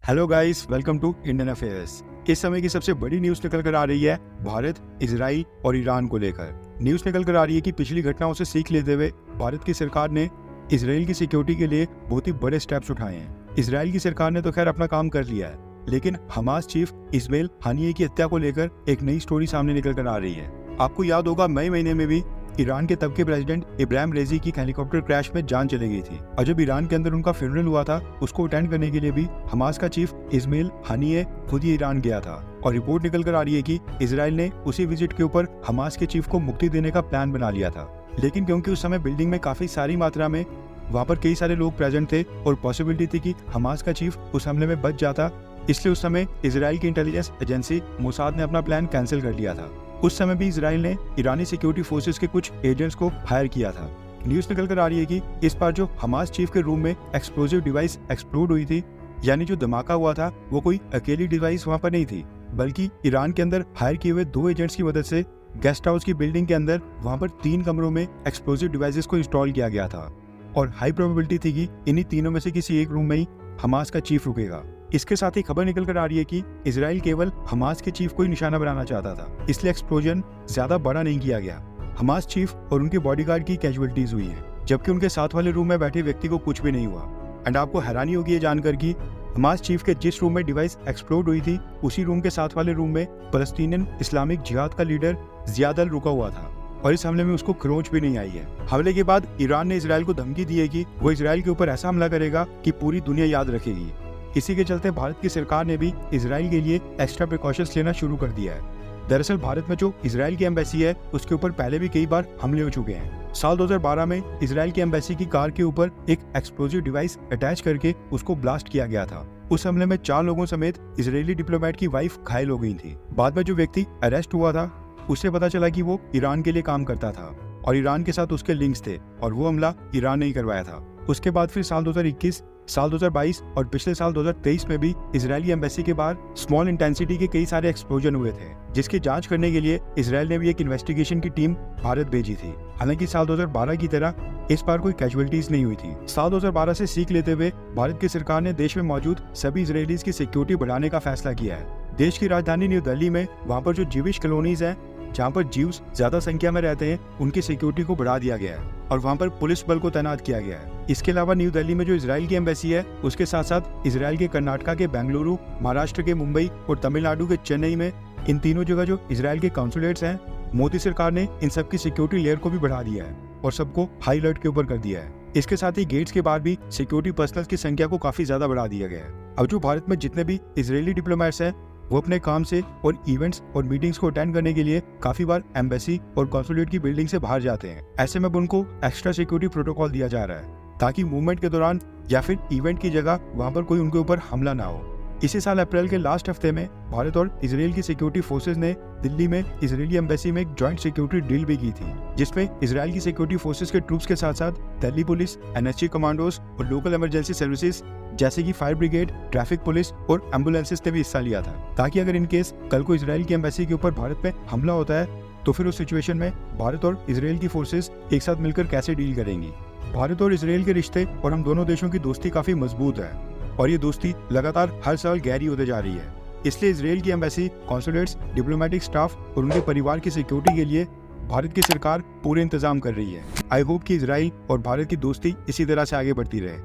Hello guys, welcome to Indian affairs. इस समय की सबसे बड़ी न्यूज निकल कर आ रही है भारत, इजराइल और ईरान को लेकर। न्यूज निकल कर आ रही है कि पिछली घटनाओं से सीख लेते हुए भारत की सरकार ने इजराइल की सिक्योरिटी के लिए बहुत ही बड़े स्टेप्स उठाए हैं। इजराइल की सरकार ने तो खैर अपना काम कर लिया है, लेकिन हमास चीफ इस्माइल हानिये की हत्या को लेकर एक नई स्टोरी सामने निकल कर आ रही है। आपको याद होगा, मई महीने में भी ईरान के तब के प्रेसिडेंट इब्राहिम रेजी की हेलीकॉप्टर क्रैश में जान चली गई थी, और जब ईरान के अंदर उनका फ्यूनरल हुआ था, उसको अटेंड करने के लिए भी हमास का चीफ इस्माइल हानिये खुद ही ईरान गया था। और रिपोर्ट निकल कर आ रही है कि इजराइल ने उसी विजिट के ऊपर हमास के चीफ को मुक्ति देने का प्लान बना लिया था, लेकिन क्योंकि उस समय बिल्डिंग में काफी सारी मात्रा में वहाँ पर कई सारे लोग प्रेजेंट थे और पॉसिबिलिटी थी कि हमास का चीफ उस हमले में बच जाता, इसलिए उस समय इजराइल की इंटेलिजेंस एजेंसी मोसाद ने अपना प्लान कैंसिल कर लिया था। उस समय भी इजराइल ने ईरानी सिक्योरिटी फोर्सेस के कुछ एजेंट्स को हायर किया था। न्यूज निकल कर आ रही है कि इस बार जो हमास चीफ के रूम में एक्सप्लोजिव डिवाइस एक्सप्लोड हुई थी, यानी जो धमाका हुआ था, वो कोई अकेली डिवाइस वहाँ पर नहीं थी, बल्कि ईरान के अंदर हायर किए हुए 2 एजेंट्स की मदद से गेस्ट हाउस की बिल्डिंग के अंदर वहाँ पर 3 कमरों में एक्सप्लोजिव डिवाइसेस को इंस्टॉल किया गया था। और हाई प्रोबेबिलिटी थी कि इन्हीं तीनों में से किसी एक रूम में ही हमास का चीफ रुकेगा। इसके साथ ही खबर निकल कर आ रही है कि इजराइल केवल हमास के चीफ को ही निशाना बनाना चाहता था, इसलिए एक्सप्लोजन ज्यादा बड़ा नहीं किया गया। हमास चीफ और उनके बॉडीगार्ड की कैजुअलिटीज हुई है, जबकि उनके साथ वाले रूम में बैठे व्यक्ति को कुछ भी नहीं हुआ। एंड आपको हैरानी होगी ये जानकर कि हमास चीफ के जिस रूम में डिवाइस एक्सप्लोड हुई थी, उसी रूम के साथ वाले रूम में फलस्तीनियन इस्लामिक जिहाद का लीडर जियाद अल रुका हुआ था, और इस हमले में उसको खरोंच भी नहीं आई है। हमले के बाद ईरान ने इजराइल को धमकी दी है कि वो इजराइल के ऊपर ऐसा हमला करेगा कि पूरी दुनिया याद रखेगी। इसी के चलते भारत की सरकार ने भी इजराइल के लिए एक्स्ट्रा प्रिकॉशंस लेना शुरू कर दिया है। दरअसल भारत में जो इजराइल की एम्बेसी है, उसके ऊपर पहले भी कई बार हमले हो चुके हैं। साल 2012 में इजराइल की एम्बेसी की कार के ऊपर एक एक्सप्लोजिव डिवाइस अटैच करके उसको ब्लास्ट किया गया था। उस हमले में 4 लोगों समेत इजरायली डिप्लोमेट की वाइफ घायल हो गई थी। बाद में जो व्यक्ति अरेस्ट हुआ था, उससे पता चला कि वो ईरान के लिए काम करता था और ईरान के साथ उसके लिंक्स थे, और वो हमला ईरान ने ही करवाया था। उसके बाद फिर साल 2021, साल 2022 और पिछले साल 2023 में भी इजरायली एम्बेसी के बाहर स्मॉल इंटेंसिटी के कई सारे एक्सप्लोजन हुए थे, जिसकी जांच करने के लिए इजराइल ने भी एक इन्वेस्टिगेशन की टीम भारत भेजी थी। हालांकि साल 2012 की तरह इस बार कोई कैजुअलिटीज नहीं हुई थी। साल 2012 से सीख लेते हुए भारत की सरकार ने देश में मौजूद सभी इजरायलीज की सिक्योरिटी बढ़ाने का फैसला किया है। देश की राजधानी न्यू दिल्ली में वहाँ पर जो जीविश कॉलोनीज हैं, जहाँ पर जीव्स ज्यादा संख्या में रहते हैं, उनकी सिक्योरिटी को बढ़ा दिया गया है और वहाँ पर पुलिस बल को तैनात किया गया है। इसके अलावा न्यू दिल्ली में जो इजराइल की एम्बेसी है, उसके साथ साथ इजराइल के कर्नाटका के बेंगलुरु, महाराष्ट्र के मुंबई और तमिलनाडु के चेन्नई में, इन तीनों जगह जो इजराइल के काउंसुलेट्स हैं, मोदी सरकार ने इन सब की सिक्योरिटी लेयर को भी बढ़ा दिया है और सबको हाई अलर्ट के ऊपर कर दिया है। इसके साथ ही गेट्स के बाहर भी सिक्योरिटी पर्सनल की संख्या को काफी ज्यादा बढ़ा दिया गया है। अब जो भारत में जितने भी इजरायली डिप्लोमेट्स हैं, वो अपने काम से और इवेंट्स और मीटिंग्स को अटेंड करने के लिए काफी बार एम्बेसी और कॉन्सुलेट की बिल्डिंग से बाहर जाते हैं। ऐसे में उनको एक्स्ट्रा सिक्योरिटी प्रोटोकॉल दिया जा रहा है, ताकि मूवमेंट के दौरान या फिर इवेंट की जगह वहां पर कोई उनके ऊपर हमला ना हो। इसी साल अप्रैल के लास्ट हफ्ते में भारत और इजराइल की सिक्योरिटी फोर्सेज ने दिल्ली में इजरायली एम्बेसी में एक जॉइंट सिक्योरिटी डील भी की थी, जिसमें इजराइल की सिक्योरिटी फोर्सेज के ट्रूप्स के साथ साथ दिल्ली पुलिस, एनएसजी कमांडोज और लोकल इमरजेंसी सर्विसेज जैसे कि फायर ब्रिगेड, ट्रैफिक पुलिस और एम्बुलेंसेज ने भी हिस्सा लिया था, ताकि अगर इन केस कल को इजराइल की एम्बेसी के ऊपर भारत में हमला होता है, तो फिर उस सिचुएशन में भारत और इजराइल की फोर्सेज एक साथ मिलकर कैसे डील करेंगी। भारत और इजराइल के रिश्ते और हम दोनों देशों की दोस्ती काफी मजबूत है, और ये दोस्ती लगातार हर साल गहरी होते जा रही है। इसलिए इजराइल की एम्बेसी, कॉन्सुलेट्स, डिप्लोमेटिक स्टाफ और उनके परिवार की सिक्योरिटी के लिए भारत की सरकार पूरे इंतजाम कर रही है। आई होप कि इजराइल और भारत की दोस्ती इसी तरह से आगे बढ़ती रहे।